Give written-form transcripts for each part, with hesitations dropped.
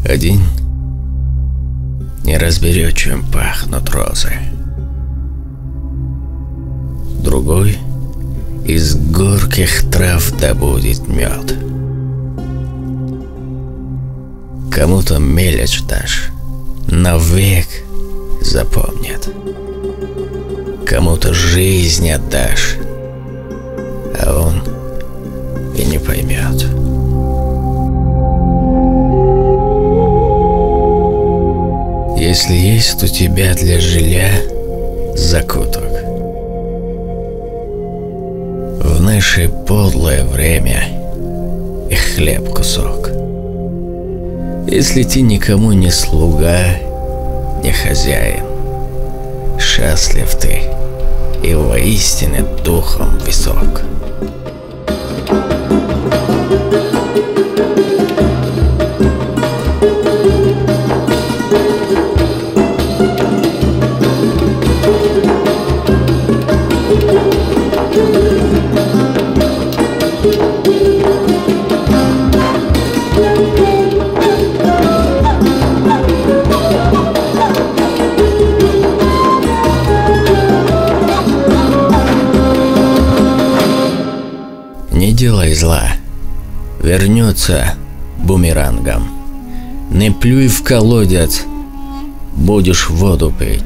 Один не разберет, чем пахнут розы. Другой из горьких трав добудет мед. Кому-то мелочь дашь, навек запомнят. Кому-то жизнь отдашь, а он и не поймет. Если есть у тебя для жилья закуток, в наше подлое время и хлеб кусок. Если ты никому не слуга, не хозяин, счастлив ты и воистине духом высок. Не делай зла, вернется бумерангом. Не плюй в колодец, будешь воду пить.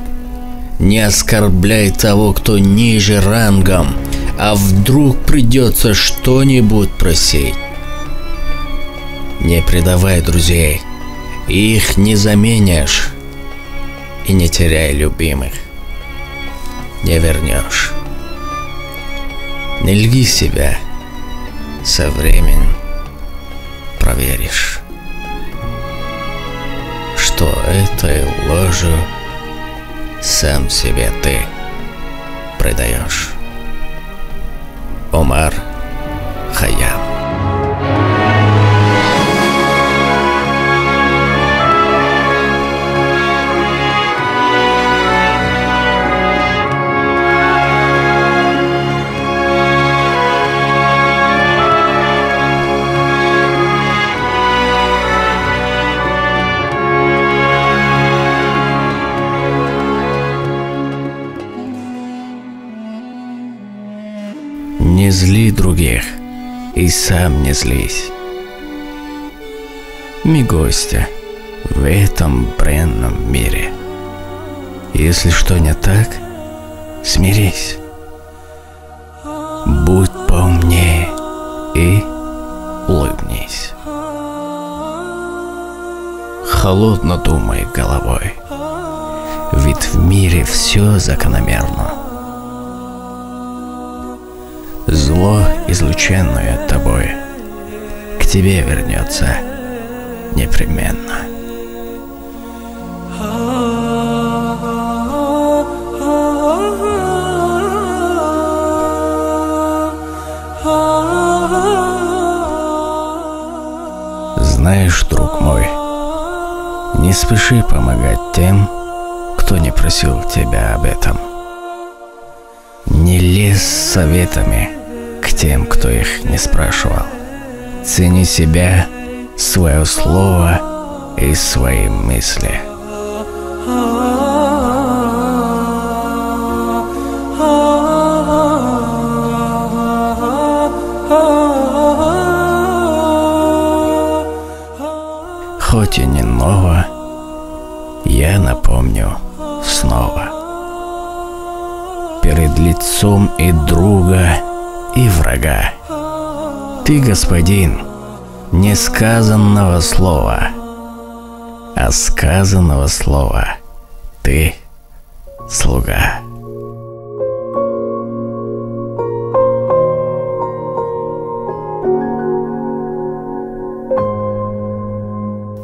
Не оскорбляй того, кто ниже рангом, а вдруг придется что-нибудь просить. Не предавай друзей, их не заменишь, и не теряй любимых, не вернешь. Не лги себя, со временем проверишь, что этой ложью сам себе ты предаешь. Омар Хайям. Не зли других и сам не злись. Мы гости в этом бренном мире. Если что не так, смирись. Будь поумнее и улыбнись. Холодно думай головой, ведь в мире все закономерно. Зло, излученное тобой, к тебе вернется непременно. Знаешь, друг мой, не спеши помогать тем, кто не просил тебя об этом. Не лезь с советами к тем, кто их не спрашивал. Цени себя, свое слово и свои мысли. Хоть и не ново, я напомню снова. Перед лицом и друга, и врага. Ты господин не сказанного слова, а сказанного слова ты слуга.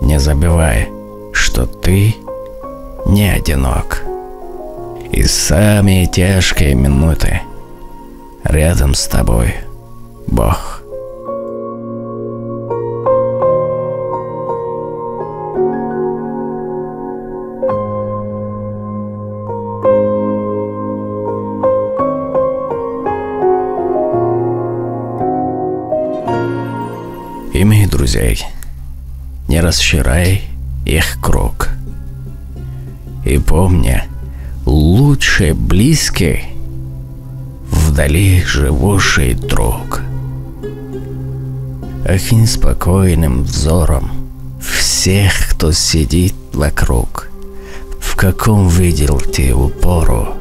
Не забывай, что ты не одинок. И самые тяжкие минуты рядом с тобой Бог. Имей друзей, не расчарай их круг. И помни, лучший близкий вдали живущий друг. Окинь спокойным взором всех, кто сидит вокруг. В каком видел ты упору,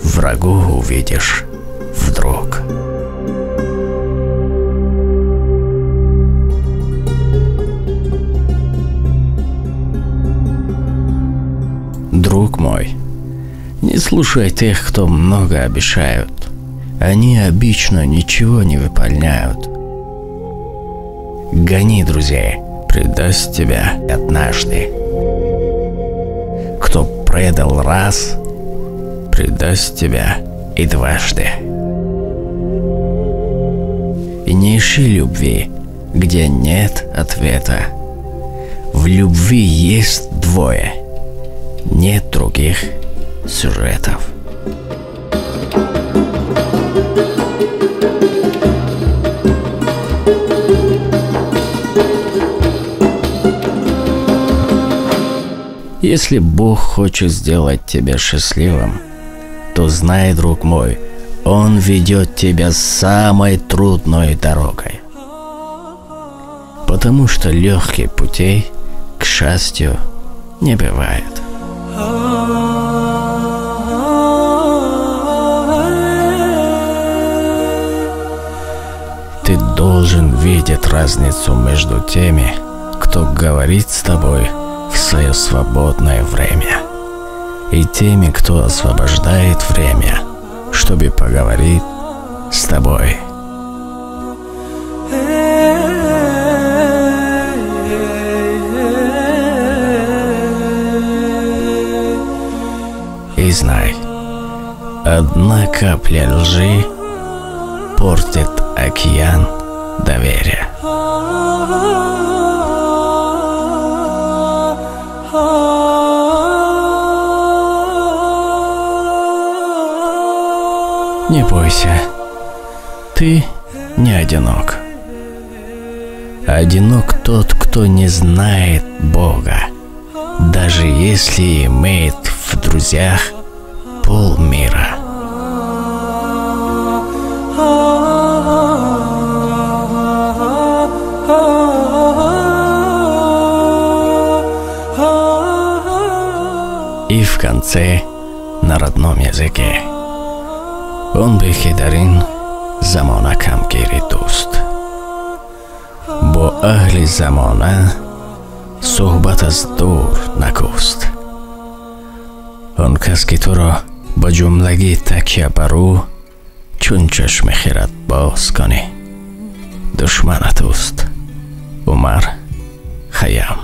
врагу увидишь вдруг. Друг мой, не слушай тех, кто много обещают. Они обычно ничего не выполняют. Гони друзей, предаст тебя однажды. Кто предал раз, предаст тебя и дважды. И не ищи любви, где нет ответа. В любви есть двое, нет других сюжетов. Если Бог хочет сделать тебя счастливым, то знай, друг мой, Он ведет тебя самой трудной дорогой. Потому что легких путей, к счастью, не бывает. Ты должен видеть разницу между теми, кто говорит с тобой в свое свободное время, и теми, кто освобождает время, чтобы поговорить с тобой. И знай, одна капля лжи портит океан доверия. Не бойся, ты не одинок. Одинок тот, кто не знает Бога, даже если имеет в друзьях полмира. И в конце на родном языке. Он бехидарин замона камгири дуст. Бо ахли замона суҳбат аз дур накуст. Он кас ки туро ба ҷумлагӣ такя бар ӯ чун чашми хират боз кунӣ, душманат уст. Умар Хайям.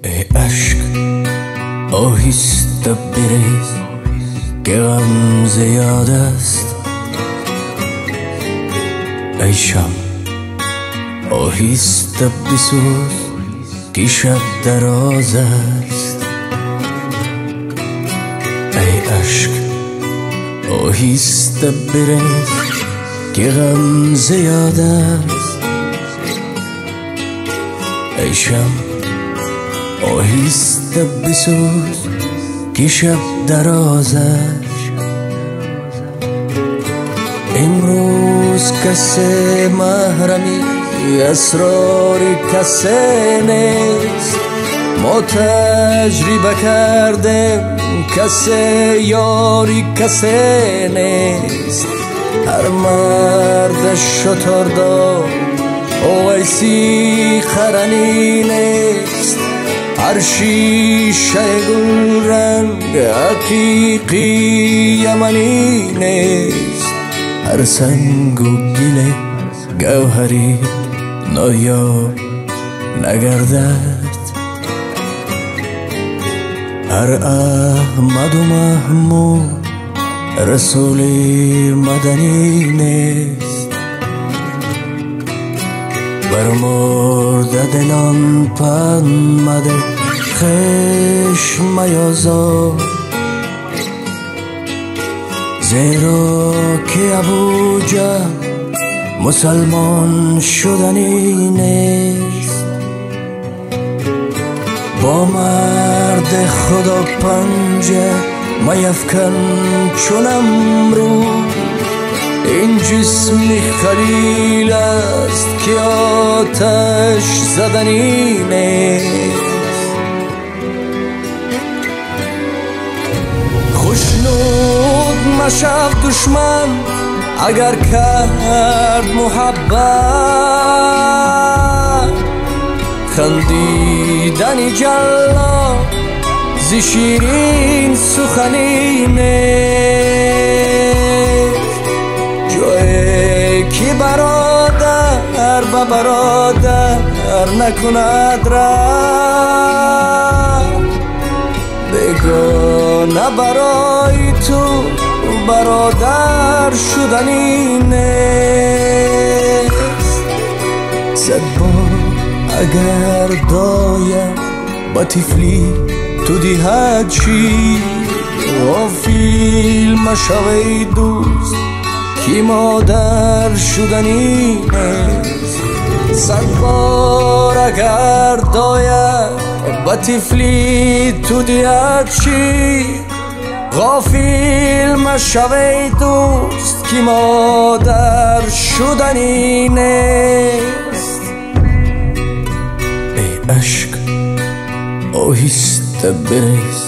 ای عشق آهسته بریز که غم زیاد است. ای شم آهسته بسوز که شب دراز است. ای عشق آهسته بریز که غم زیاد است. ای شم آهسته بسوز که شب دراز است. امروز کسی محرمی اسرار کسی نیست. ما تجربه کردیم کسی یاری کسی نیست. هر مرد شتردار اویسی خرنی نیست. هر شیشه گل رنگ حقیقی یمنی نیست. هر سنگ و گل گوهری نایاب نگردد. هر احمد و محمود رسول مدنی نیست. بر مرده دلان پند مده خشم میازار. زیرا که ابوجهل مسلمان شدنی نیست. با مرد خدا پنجه میفکن چونم رو این جسمی خلیل است که آتش زدنی نیست خوشنود مشب دشمن اگر کرد محبت خندیدنی جلاد زی شیرین سخنی نیست جایی که برادر با برادر نکند رد بگانه برای تو برادر شدنی نیست صد بار اگر دایم با طفلی تو دیهد چی غافل مشوی دوست که مادر شدنی نیست صد بار اگر داید با طفلی تو دیهد چی غافل مشوی دوست که مادر شدنی نیست ای عشق آهسته بریز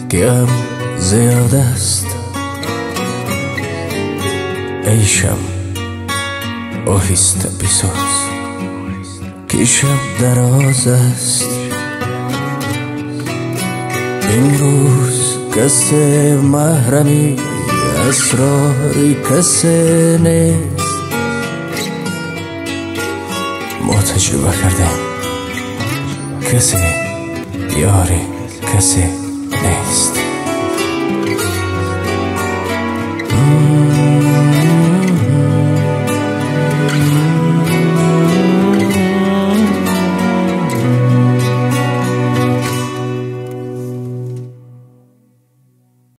که غم زیاد است ای شم آهسته بساز که شب دراز است این روز کسی محرمی اسراری کسی نیست ما تجربه کردیم کسی یاری کسی نیست